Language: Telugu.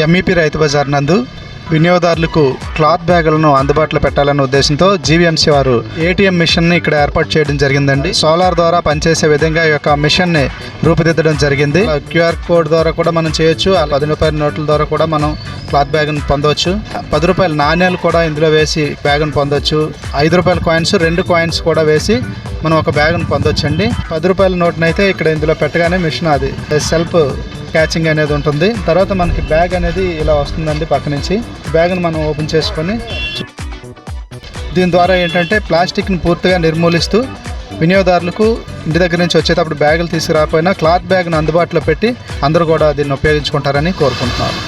ఎంఈపీ రైతు బజార్ నందు వినియోగదారులకు క్లాత్ బ్యాగులను అందుబాటులో పెట్టాలన్న ఉద్దేశంతో జీవీఎంసీ వారు ఏటీఎం మిషన్ని ఇక్కడ ఏర్పాటు చేయడం జరిగిందండి. సోలార్ ద్వారా పనిచేసే విధంగా ఈ యొక్క మిషన్ని రూపుదిద్దడం జరిగింది. క్యూఆర్ కోడ్ ద్వారా కూడా మనం చేయొచ్చు. ఆ 10 రూపాయల నోట్ల ద్వారా కూడా మనం క్లాత్ బ్యాగ్ను పొందవచ్చు. 10 రూపాయల నాణ్యాలు కూడా ఇందులో వేసి బ్యాగ్ను పొందవచ్చు. 5 రూపాయల కాయిన్స్ 2 కాయిన్స్ కూడా వేసి మనం ఒక బ్యాగ్ను పొందొచ్చండి. 10 రూపాయల నోట్ని అయితే ఇక్కడ ఇందులో పెట్టగానే మిషన్ అది సెల్ఫ్ క్యాచింగ్ అనేది ఉంటుంది. తర్వాత మనకి బ్యాగ్ అనేది ఇలా వస్తుందండి. పక్క నుంచి బ్యాగ్ను మనం ఓపెన్ చేసుకొని దీని ద్వారా ఏంటంటే ప్లాస్టిక్ని పూర్తిగా నిర్మూలిస్తూ వినియోగదారులకు ఇంటి దగ్గర నుంచి వచ్చేటప్పుడు బ్యాగులు తీసుకురాకపోయినా క్లాత్ బ్యాగ్ను అందుబాటులో పెట్టి అందరూ కూడా దీన్ని ఉపయోగించుకుంటారని కోరుకుంటున్నారు.